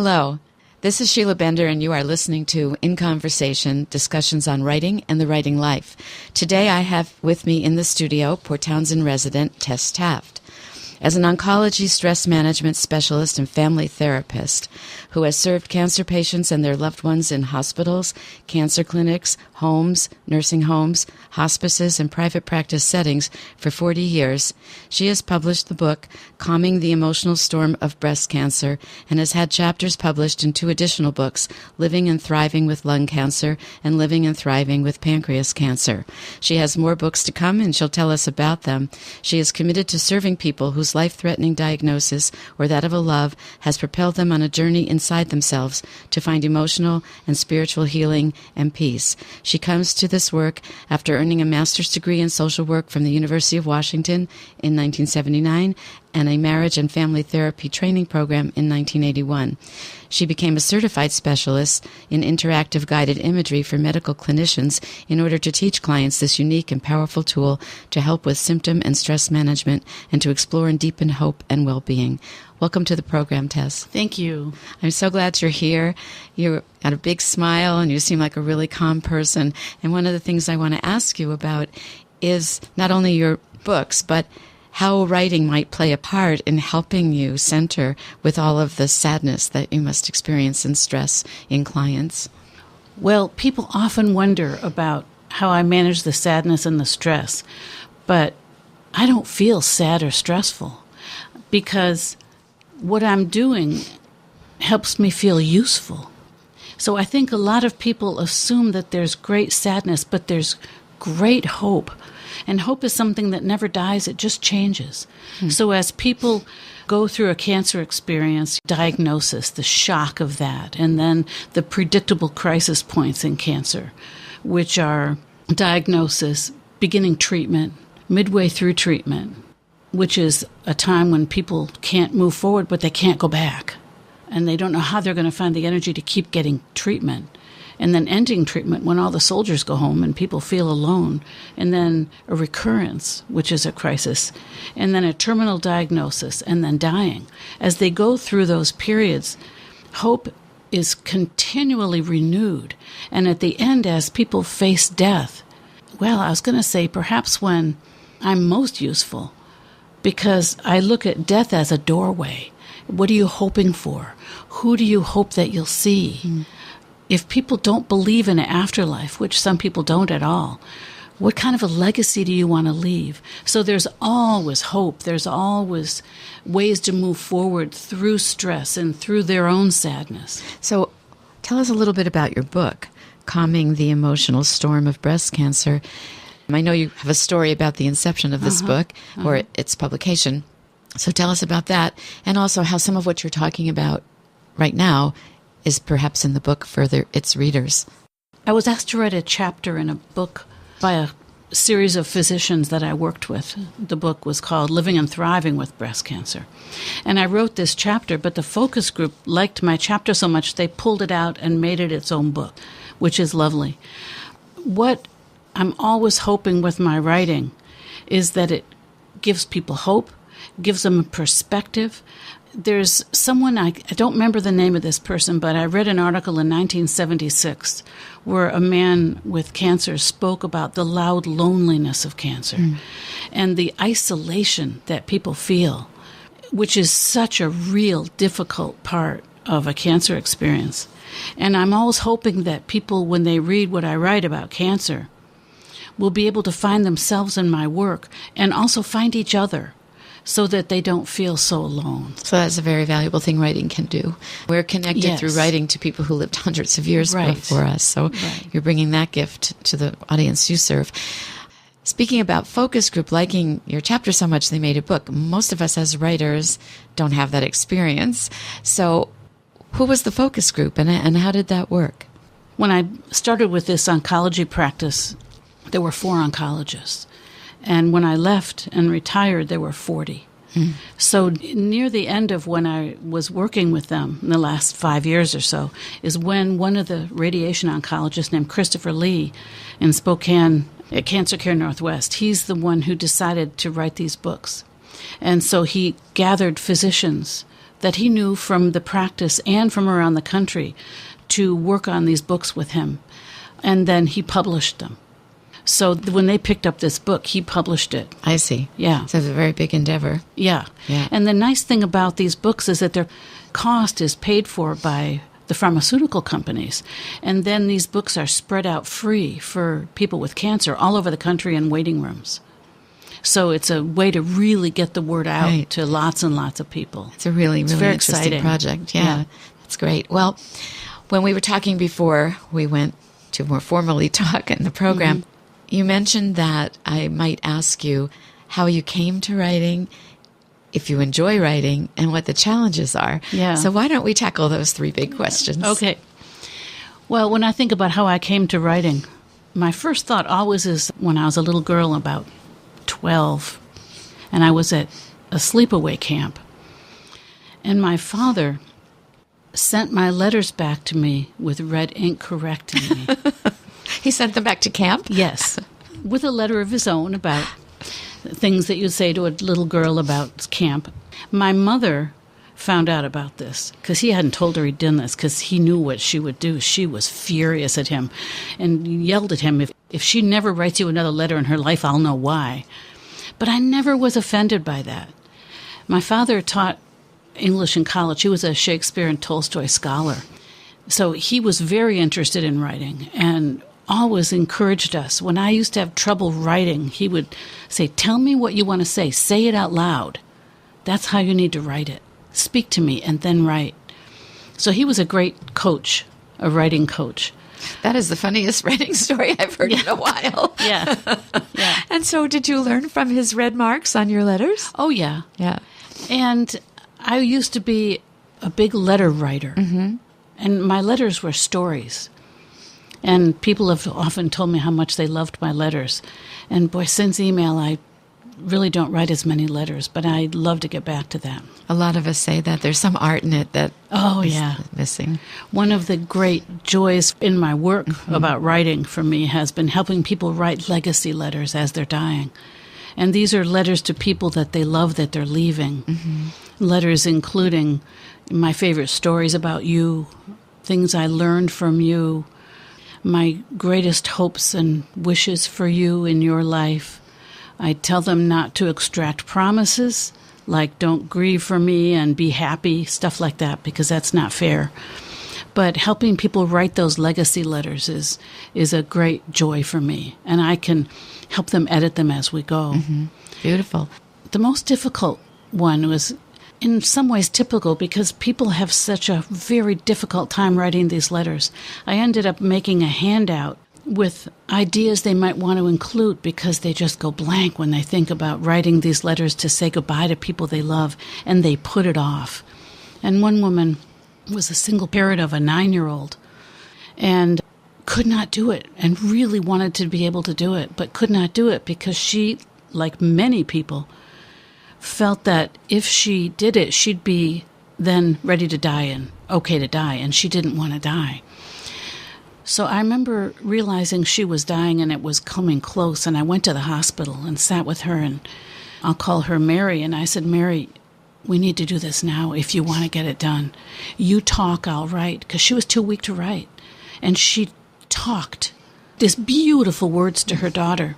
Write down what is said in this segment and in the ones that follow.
Hello, this is Sheila Bender, and you are listening to In Conversation, discussions on writing and the writing life. Today I have with me in the studio Port Townsend resident Tess Taft. As an oncology stress management specialist and family therapist who has served cancer patients and their loved ones in hospitals, cancer clinics, homes, nursing homes, hospices, and private practice settings for 40 years, she has published the book Calming the Emotional Storm of Breast Cancer and has had chapters published in 2 additional books, Living and Thriving with Lung Cancer and Living and Thriving with Pancreas Cancer. She has more books to come, and she'll tell us about them. She is committed to serving people whose life-threatening diagnosis or that of a love has propelled them on a journey inside themselves to find emotional and spiritual healing and peace. She comes to this work after earning a master's degree in social work from the University of Washington in 1979 and a marriage and family therapy training program in 1981. She became a certified specialist in interactive guided imagery for medical clinicians in order to teach clients this unique and powerful tool to help with symptom and stress management and to explore and deepen hope and well-being. Welcome to the program, Tess. Thank you. I'm so glad you're here. You've got a big smile and you seem like a really calm person. And one of the things I want to ask you about is not only your books, but how writing might play a part in helping you center with all of the sadness that you must experience and stress in clients. Well, people often wonder about how I manage the sadness and the stress, but I don't feel sad or stressful because what I'm doing helps me feel useful. So I think a lot of people assume that there's great sadness, but there's great hope. And hope is something that never dies, it just changes. So as people go through a cancer experience, diagnosis, the shock of that, and then the predictable crisis points in cancer, which are diagnosis, beginning treatment, midway through treatment, which is a time when people can't move forward, but they can't go back. And they don't know how they're going to find the energy to keep getting treatment. And then ending treatment when all the soldiers go home and people feel alone. And then a recurrence, which is a crisis. And then a terminal diagnosis, and then dying. As they go through those periods, hope is continually renewed. And at the end, as people face death, well, I was going to say perhaps when I'm most useful, because I look at death as a doorway. What are you hoping for? Who do you hope that you'll see? If people don't believe in an afterlife, which some people don't at all, what kind of a legacy do you want to leave? So there's always hope. There's always ways to move forward through stress and through their own sadness. So tell us a little bit about your book, Calming the Emotional Storm of Breast Cancer. I know you have a story about the inception of this book or its publication. So tell us about that, and also how some of what you're talking about right now is perhaps in the book for its readers. I was asked to write a chapter in a book by a series of physicians that I worked with. The book was called Living and Thriving with Breast Cancer. And I wrote this chapter, but the focus group liked my chapter so much they pulled it out and made it its own book, which is lovely. What I'm always hoping with my writing is that it gives people hope, gives them a perspective. There's someone, I don't remember the name of this person, but I read an article in 1976 where a man with cancer spoke about the loud loneliness of cancer and the isolation that people feel, which is such a real difficult part of a cancer experience. And I'm always hoping that people, when they read what I write about cancer, will be able to find themselves in my work and also find each other, so that they don't feel so alone. So that's a very valuable thing writing can do. We're connected through writing to people who lived hundreds of years before us. So you're bringing that gift to the audience you serve. Speaking about focus group, liking your chapter so much they made a book. Most of us as writers don't have that experience. So who was the focus group and how did that work? When I started with this oncology practice, there were 4 oncologists. And when I left and retired, there were 40. So near the end of when I was working with them, in the last 5 years or so, is when one of the radiation oncologists named Christopher Lee in Spokane at Cancer Care Northwest, he's the one who decided to write these books. And so he gathered physicians that he knew from the practice and from around the country to work on these books with him. And then he published them. So when they picked up this book, he published it. I see. Yeah. So it's a very big endeavor. Yeah. Yeah. And the nice thing about these books is that their cost is paid for by the pharmaceutical companies. And then these books are spread out free for people with cancer all over the country in waiting rooms. So it's a way to really get the word out to lots and lots of people. It's a really, really very interesting exciting project. Yeah, that's great. Well, when we were talking before we went to more formally talk in the program, you mentioned that I might ask you how you came to writing, if you enjoy writing, and what the challenges are. Yeah. So why don't we tackle those three big questions? Okay. Well, when I think about how I came to writing, my first thought always is when I was a little girl, about 12, and I was at a sleepaway camp. And my father sent my letters back to me with red ink correcting me. He sent them back to camp? Yes, with a letter of his own about things that you'd say to a little girl about camp. My mother found out about this because he hadn't told her he'd done this, because he knew what she would do. She was furious at him and yelled at him, if she never writes you another letter in her life, I'll know why. But I never was offended by that. My father taught English in college. He was a Shakespeare and Tolstoy scholar. So he was very interested in writing and always encouraged us. When I used to have trouble writing, he would say, tell me what you want to say it out loud. That's how you need to write it. Speak to me and then write. So he was a great coach, a writing coach. That is the funniest writing story I've heard in a while. Yeah. And so did you learn from his red marks on your letters? Oh, yeah. Yeah. And I used to be a big letter writer. And my letters were stories. And people have often told me how much they loved my letters. And boy, since email, I really don't write as many letters, but I'd love to get back to that. A lot of us say that. There's some art in it that is missing. One of the great joys in my work about writing for me has been helping people write legacy letters as they're dying. And these are letters to people that they love that they're leaving. Letters including my favorite stories about you, things I learned from you, my greatest hopes and wishes for you in your life. I tell them not to extract promises, like don't grieve for me and be happy, stuff like that, because that's not fair. But helping people write those legacy letters is a great joy for me, and I can help them edit them as we go. Beautiful. The most difficult one was in some ways typical because people have such a very difficult time writing these letters. I ended up making a handout with ideas they might want to include because they just go blank when they think about writing these letters to say goodbye to people they love, and they put it off. And one woman was a single parent of a 9-year-old and could not do it and really wanted to be able to do it, but could not do it because she, like many people, felt that if she did it, she'd be then ready to die and okay to die, and she didn't want to die. So I remember realizing she was dying and it was coming close, and I went to the hospital and sat with her, and I'll call her Mary, and I said, Mary, we need to do this now if you want to get it done. You talk, I'll write, because she was too weak to write. And she talked these beautiful words to her daughter.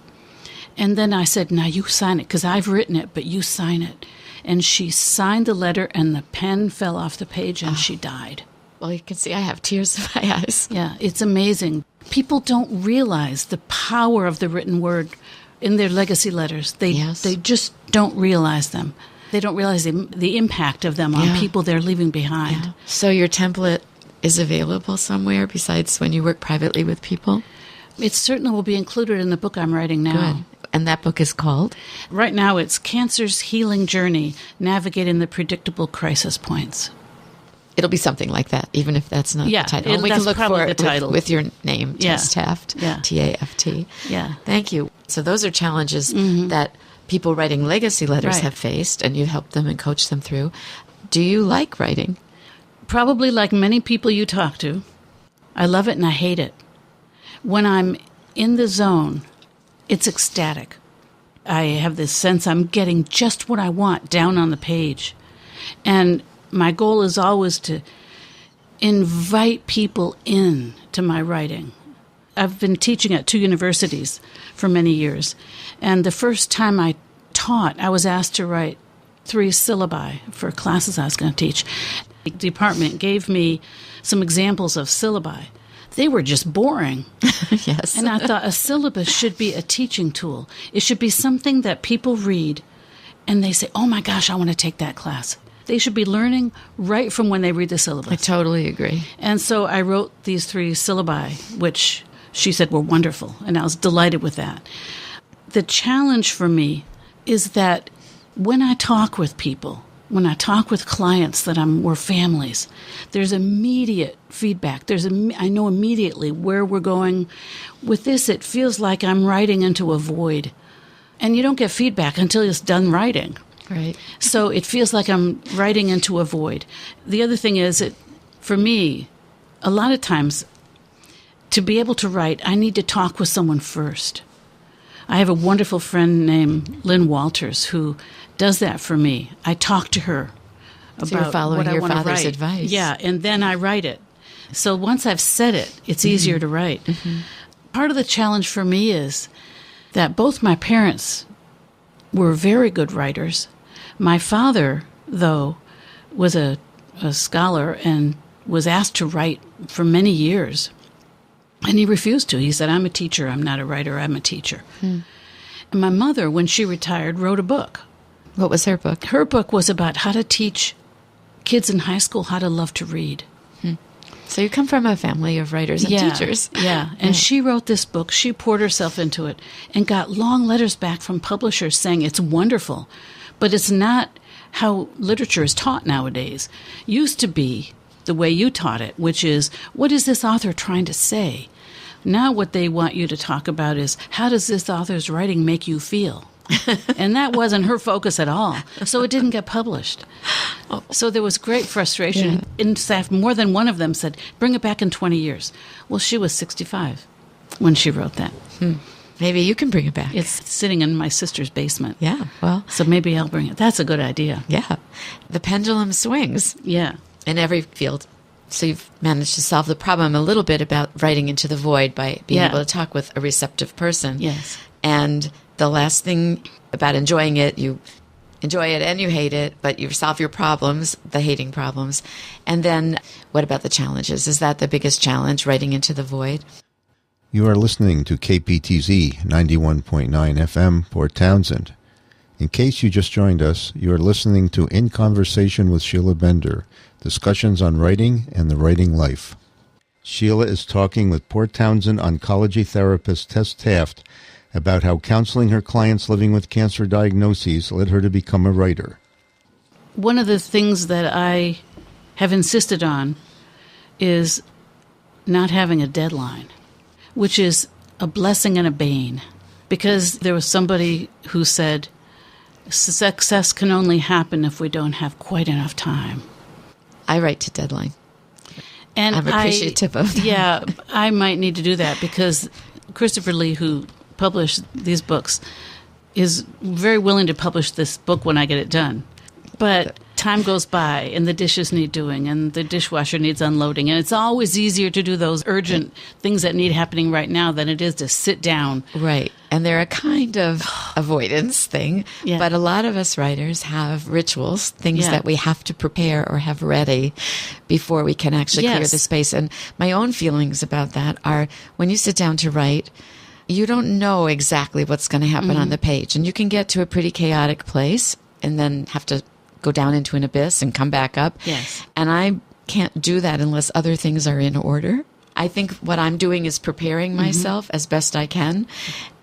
And then I said, now you sign it, because I've written it, but you sign it. And she signed the letter, and the pen fell off the page, and she died. Well, you can see I have tears in my eyes. Yeah, it's amazing. People don't realize the power of the written word in their legacy letters. They just don't realize them. They don't realize the impact of them on people they're leaving behind. Yeah. So your template is available somewhere besides when you work privately with people? It certainly will be included in the book I'm writing now. Good. And that book is called? Right now it's Cancer's Healing Journey, Navigating the Predictable Crisis Points. It'll be something like that, even if that's not the title. And we can look for it with your name, Tess Taft, T-A-F-T. Yeah. Thank you. So those are challenges that people writing legacy letters have faced, and you help them and coach them through. Do you like writing? Probably like many people you talk to. I love it and I hate it. When I'm in the zone, it's ecstatic. I have this sense I'm getting just what I want down on the page. And my goal is always to invite people in to my writing. I've been teaching at 2 universities for many years, and the first time I taught, I was asked to write 3 syllabi for classes I was going to teach. The department gave me some examples of syllabi. They were just boring. Yes. And I thought a syllabus should be a teaching tool. It should be something that people read and they say, oh my gosh, I want to take that class. They should be learning right from when they read the syllabus. I totally agree. And so I wrote these 3 syllabi, which she said were wonderful, and I was delighted with that. The challenge for me is that when I talk with people, when I talk with clients we're families, there's immediate feedback. I know immediately where we're going. With this, it feels like I'm writing into a void. And you don't get feedback until it's done writing. Right. So it feels like I'm writing into a void. The other thing is, for me, a lot of times, to be able to write, I need to talk with someone first. I have a wonderful friend named Lynn Walters who does that for me. I talk to her about so you're following what I your want to father's write. advice. Yeah, and then I write it. So once I've said it, it's easier to write. Mm-hmm. Part of the challenge for me is that both my parents were very good writers. My father, though, was a scholar and was asked to write for many years. And he refused to. He said, I'm a teacher. I'm not a writer. I'm a teacher. And my mother, when she retired, wrote a book. What was her book? Her book was about how to teach kids in high school how to love to read. So you come from a family of writers and teachers. Yeah. And she wrote this book. She poured herself into it and got long letters back from publishers saying it's wonderful, but it's not how literature is taught nowadays. Used to be the way you taught it, which is, what is this author trying to say? Now what they want you to talk about is, how does this author's writing make you feel? And that wasn't her focus at all. So it didn't get published. So there was great frustration. Yeah. In fact, more than one of them said, bring it back in 20 years. Well, she was 65 when she wrote that. Maybe you can bring it back. It's sitting in my sister's basement. Yeah, well. So maybe I'll bring it. That's a good idea. Yeah. The pendulum swings. Yeah. In every field. So you've managed to solve the problem a little bit about writing into the void by being able to talk with a receptive person. Yes. And the last thing about enjoying it, you enjoy it and you hate it, but you solve your problems, the hating problems. And then what about the challenges? Is that the biggest challenge, writing into the void? You are listening to KPTZ 91.9 FM, Port Townsend. In case you just joined us, you are listening to In Conversation with Sheila Bender, discussions on writing and the writing life. Sheila is talking with Port Townsend oncology therapist Tess Taft about how counseling her clients living with cancer diagnoses led her to become a writer. One of the things that I have insisted on is not having a deadline, which is a blessing and a bane. Because there was somebody who said, success can only happen if we don't have quite enough time. I write to deadline. And I'm appreciative of that. Yeah, I might need to do that because Christopher Lee, who published these books, is very willing to publish this book when I get it done. But time goes by and the dishes need doing and the dishwasher needs unloading. And it's always easier to do those urgent things that need happening right now than it is to sit down. Right. And they're a kind of avoidance thing. Yeah. But a lot of us writers have rituals, things that we have to prepare or have ready before we can actually clear the space. And my own feelings about that are when you sit down to write, you don't know exactly what's going to happen on the page. And you can get to a pretty chaotic place and then have to go down into an abyss and come back up. Yes. And I can't do that unless other things are in order. I think what I'm doing is preparing myself as best I can.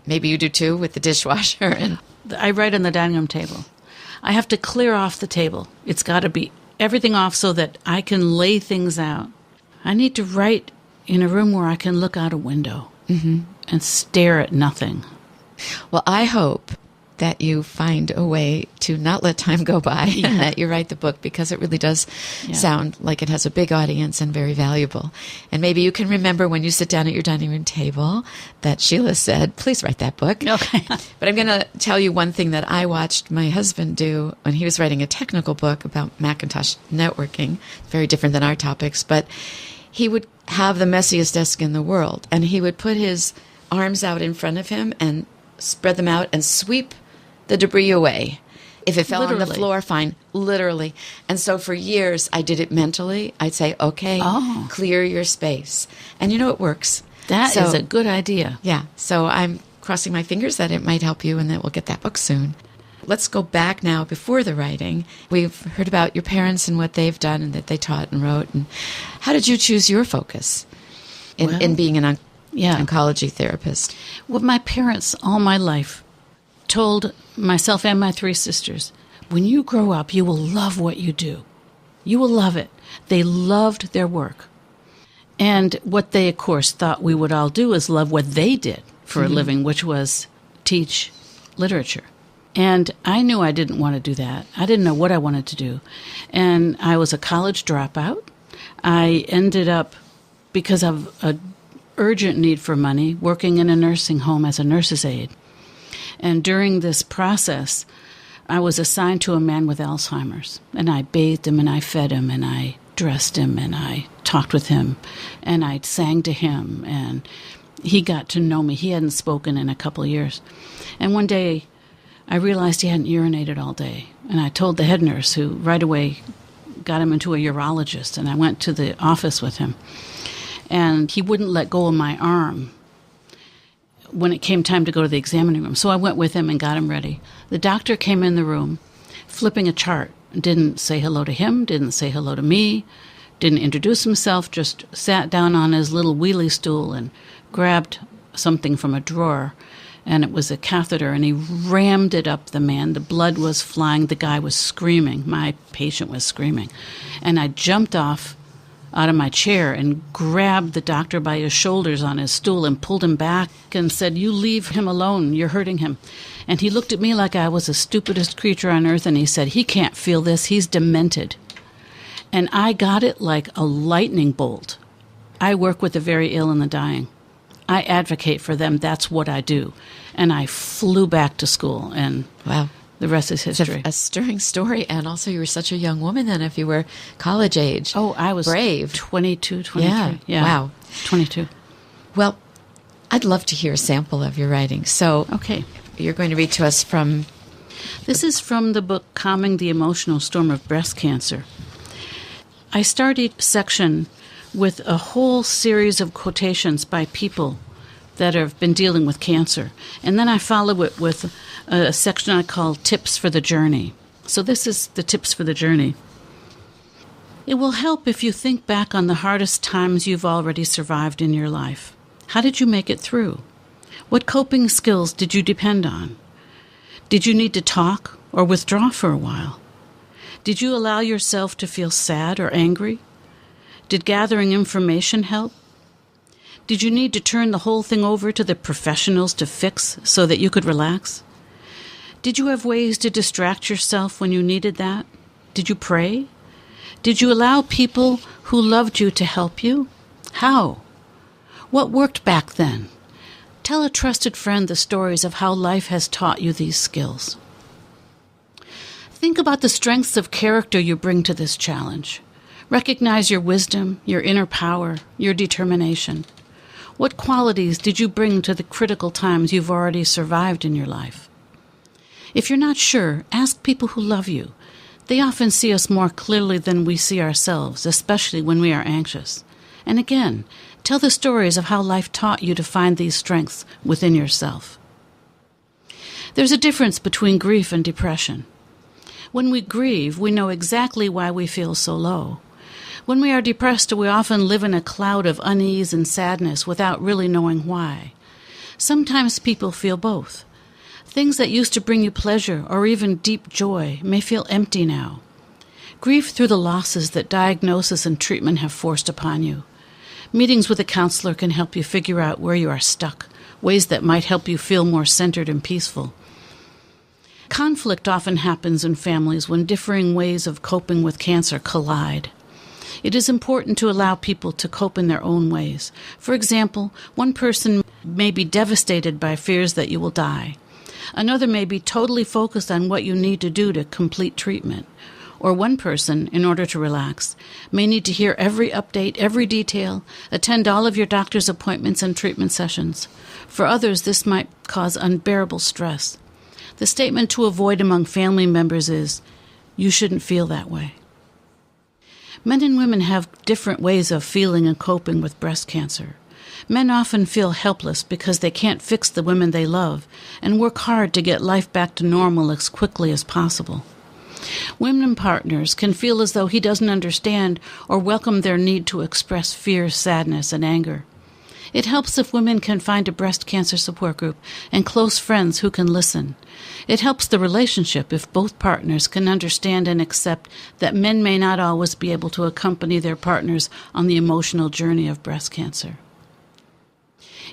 Maybe you do too with the dishwasher. And I write on the dining room table. I have to clear off the table. It's got to be everything off so that I can lay things out. I need to write in a room where I can look out a window and stare at nothing. Well, I hope that you find a way to not let time go by and that you write the book, because it really does sound like it has a big audience and very valuable. And maybe you can remember when you sit down at your dining room table that Sheila said, please write that book. Okay. But I'm going to tell you one thing that I watched my husband do when he was writing a technical book about Macintosh networking, very different than our topics, but he would have the messiest desk in the world, and he would put his arms out in front of him and spread them out and sweep the debris away. If it fell on the floor, fine, literally. And so for years, I did it mentally. I'd say, okay, clear your space. And it works. That is a good idea. Yeah. So I'm crossing my fingers that it might help you and that we'll get that book soon. Let's go back now before the writing. We've heard about your parents and what they've done and that they taught and wrote. And how did you choose your focus in being an oncology therapist? Well, my parents all my life told myself and my 3 sisters, when you grow up, you will love what you do. You will love it. They loved their work. And what they, of course, thought we would all do is love what they did for a living, which was teach literature. And I knew I didn't want to do that. I didn't know what I wanted to do. And I was a college dropout. I ended up, because of an urgent need for money, working in a nursing home as a nurse's aide. And during this process, I was assigned to a man with Alzheimer's. And I bathed him, and I fed him, and I dressed him, and I talked with him, and I sang to him. And he got to know me. He hadn't spoken in a couple of years. And one day, I realized he hadn't urinated all day. And I told the head nurse, who right away got him into a urologist. And I went to the office with him. And he wouldn't let go of my arm when it came time to go to the examining room. So I went with him and got him ready. The doctor came in the room, flipping a chart. Didn't say hello to him, didn't say hello to me, didn't introduce himself, just sat down on his little wheelie stool and grabbed something from a drawer. And it was a catheter, and he rammed it up the man. The blood was flying. The guy was screaming. My patient was screaming. And I jumped off out of my chair and grabbed the doctor by his shoulders on his stool and pulled him back and said, "You leave him alone. You're hurting him." And he looked at me like I was the stupidest creature on earth, and he said, "He can't feel this. He's demented." And I got it like a lightning bolt. I work with the very ill and the dying. I advocate for them. That's what I do. And I flew back to school, and wow, the rest is history. It's a stirring story, and also you were such a young woman then if you were college age. Oh, I was brave. 22, 23. Yeah. Wow. 22. Well, I'd love to hear a sample of your writing. So okay, you're going to read to us from... This is from the book Calming the Emotional Storm of Breast Cancer. I start each section with a whole series of quotations by people that have been dealing with cancer. And then I follow it with a section I call Tips for the Journey. So this is the Tips for the Journey. It will help if you think back on the hardest times you've already survived in your life. How did you make it through? What coping skills did you depend on? Did you need to talk or withdraw for a while? Did you allow yourself to feel sad or angry? Did gathering information help? Did you need to turn the whole thing over to the professionals to fix so that you could relax? Did you have ways to distract yourself when you needed that? Did you pray? Did you allow people who loved you to help you? How? What worked back then? Tell a trusted friend the stories of how life has taught you these skills. Think about the strengths of character you bring to this challenge. Recognize your wisdom, your inner power, your determination. What qualities did you bring to the critical times you've already survived in your life? If you're not sure, ask people who love you. They often see us more clearly than we see ourselves, especially when we are anxious. And again, tell the stories of how life taught you to find these strengths within yourself. There's a difference between grief and depression. When we grieve, we know exactly why we feel so low. When we are depressed, we often live in a cloud of unease and sadness without really knowing why. Sometimes people feel both. Things that used to bring you pleasure or even deep joy may feel empty now. Grieve through the losses that diagnosis and treatment have forced upon you. Meetings with a counselor can help you figure out where you are stuck, ways that might help you feel more centered and peaceful. Conflict often happens in families when differing ways of coping with cancer collide. It is important to allow people to cope in their own ways. For example, one person may be devastated by fears that you will die. Another may be totally focused on what you need to do to complete treatment. Or one person, in order to relax, may need to hear every update, every detail, attend all of your doctor's appointments and treatment sessions. For others, this might cause unbearable stress. The statement to avoid among family members is, "You shouldn't feel that way." Men and women have different ways of feeling and coping with breast cancer. Men often feel helpless because they can't fix the women they love and work hard to get life back to normal as quickly as possible. Women partners can feel as though he doesn't understand or welcome their need to express fear, sadness, and anger. It helps if women can find a breast cancer support group and close friends who can listen. It helps the relationship if both partners can understand and accept that men may not always be able to accompany their partners on the emotional journey of breast cancer.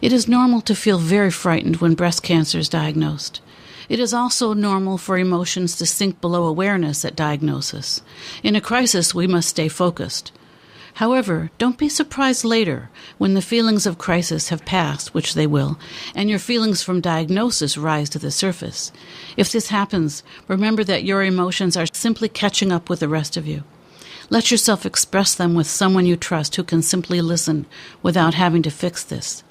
It is normal to feel very frightened when breast cancer is diagnosed. It is also normal for emotions to sink below awareness at diagnosis. In a crisis, we must stay focused. However, don't be surprised later when the feelings of crisis have passed, which they will, and your feelings from diagnosis rise to the surface. If this happens, remember that your emotions are simply catching up with the rest of you. Let yourself express them with someone you trust who can simply listen without having to fix this.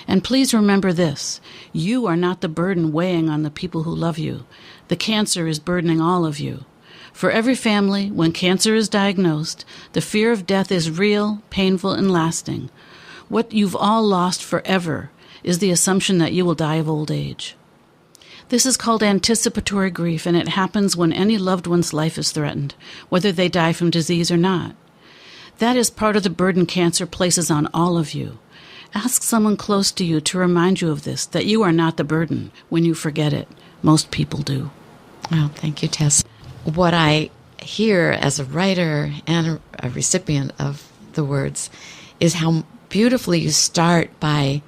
And please remember this, you are not the burden weighing on the people who love you. The cancer is burdening all of you. For every family, when cancer is diagnosed, the fear of death is real, painful, and lasting. What you've all lost forever is the assumption that you will die of old age. This is called anticipatory grief, and it happens when any loved one's life is threatened, whether they die from disease or not. That is part of the burden cancer places on all of you. Ask someone close to you to remind you of this, that you are not the burden when you forget it. Most people do. Well, thank you, Tess. What I hear as a writer and a recipient of the words is how beautifully you start by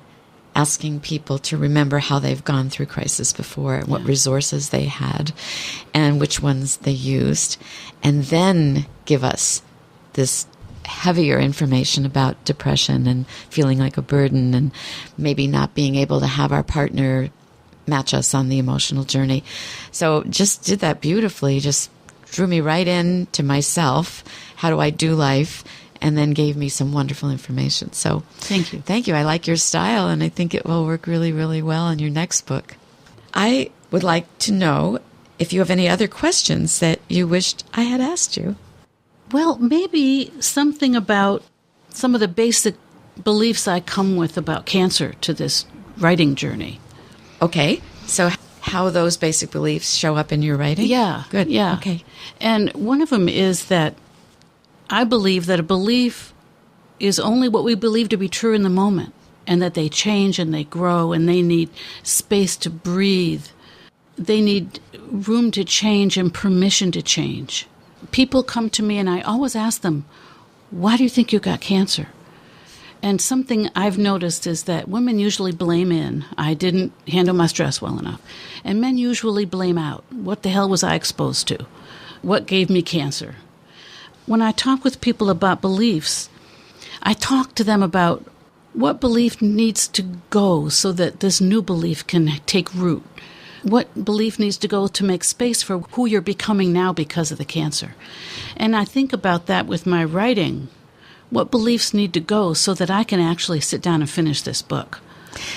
asking people to remember how they've gone through crisis before, and what resources they had, and which ones they used, and then give us this heavier information about depression and feeling like a burden and maybe not being able to have our partner match us on the emotional journey. So just did that beautifully, just drew me right in to myself. How do I do life? And then gave me some wonderful information. So thank you. Thank you. I like your style, and I think it will work really, really well in your next book. I would like to know if you have any other questions that you wished I had asked you. Well, maybe something about some of the basic beliefs I come with about cancer to this writing journey. Okay. So how those basic beliefs show up in your writing? Yeah. Good. Yeah. Okay. And one of them is that I believe that a belief is only what we believe to be true in the moment, and that they change and they grow and they need space to breathe. They need room to change and permission to change. People come to me and I always ask them, why do you think you got cancer? And something I've noticed is that women usually blame in. I didn't handle my stress well enough. And men usually blame out. What the hell was I exposed to? What gave me cancer? When I talk with people about beliefs, I talk to them about what belief needs to go so that this new belief can take root. What belief needs to go to make space for who you're becoming now because of the cancer? And I think about that with my writing. What beliefs need to go so that I can actually sit down and finish this book?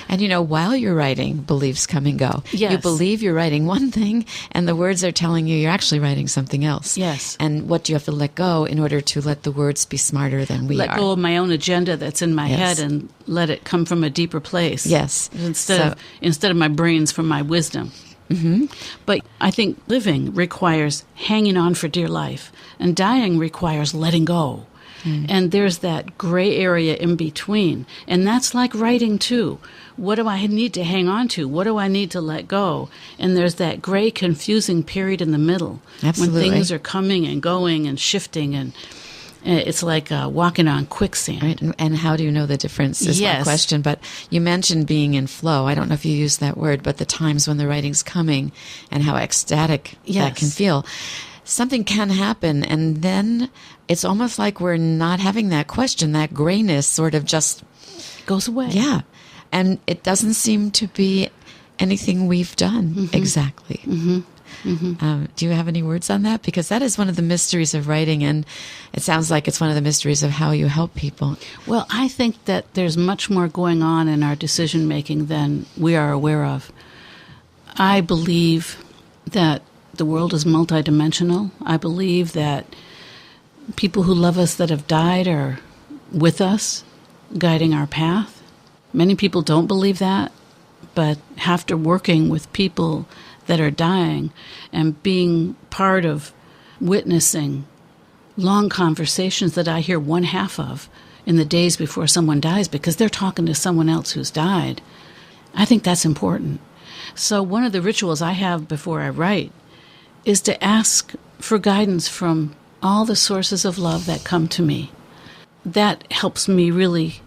And while you're writing, beliefs come and go. Yes. You believe you're writing one thing, and the words are telling you you're actually writing something else. Yes. And what do you have to let go in order to let the words be smarter than we are? Let go of my own agenda that's in my head and let it come from a deeper place. Yes. Instead of my brains from my wisdom. Mm-hmm. But I think living requires hanging on for dear life, and dying requires letting go. And there's that gray area in between. And that's like writing, too. What do I need to hang on to? What do I need to let go? And there's that gray, confusing period in the middle. Absolutely. When things are coming and going and shifting. It's like walking on quicksand. Right. And how do you know the difference is my question. But you mentioned being in flow. I don't know if you used that word, but the times when the writing's coming and how ecstatic that can feel. Something can happen, and then it's almost like we're not having that question. That grayness sort of just goes away. Yeah. And it doesn't seem to be anything we've done exactly. Do you have any words on that? Because that is one of the mysteries of writing, and it sounds like it's one of the mysteries of how you help people. Well, I think that there's much more going on in our decision-making than we are aware of. I believe that the world is multidimensional. I believe that people who love us that have died are with us, guiding our path. Many people don't believe that, but after working with people that are dying and being part of witnessing long conversations that I hear one half of in the days before someone dies because they're talking to someone else who's died, I think that's important. So one of the rituals I have before I write is to ask for guidance from all the sources of love that come to me. That helps me really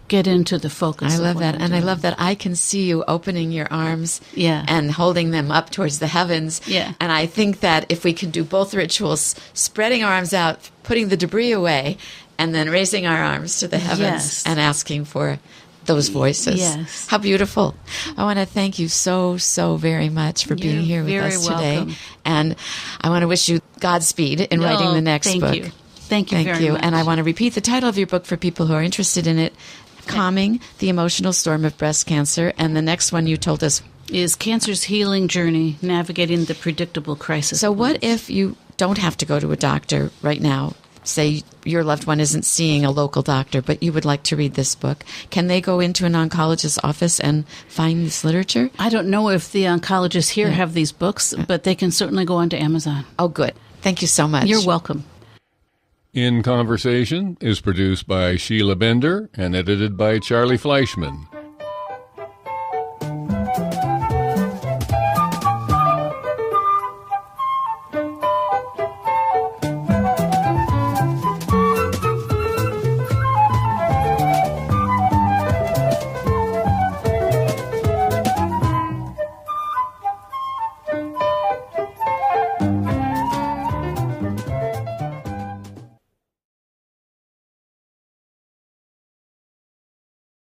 get into the focus. I love that. And I love that I can see you opening your arms and holding them up towards the heavens. Yeah. And I think that if we can do both rituals, spreading our arms out, putting the debris away, and then raising our arms to the heavens and asking for those voices. Yes. How beautiful. I want to thank you so, so very much for being here with us today. Welcome. And I want to wish you Godspeed in writing the next book. Thank you. Thank you very much. And I want to repeat the title of your book for people who are interested in it. Calming the Emotional Storm of Breast Cancer. And the next one you told us is Cancer's Healing Journey, Navigating the Predictable Crisis. So what if you don't have to go to a doctor right now? Say your loved one isn't seeing a local doctor, but you would like to read this book. Can they go into an oncologist's office and find this literature? I don't know if the oncologists here have these books, but they can certainly go onto Amazon. Oh, good. Thank you so much. You're welcome. In Conversation is produced by Sheila Bender and edited by Charlie Fleischman.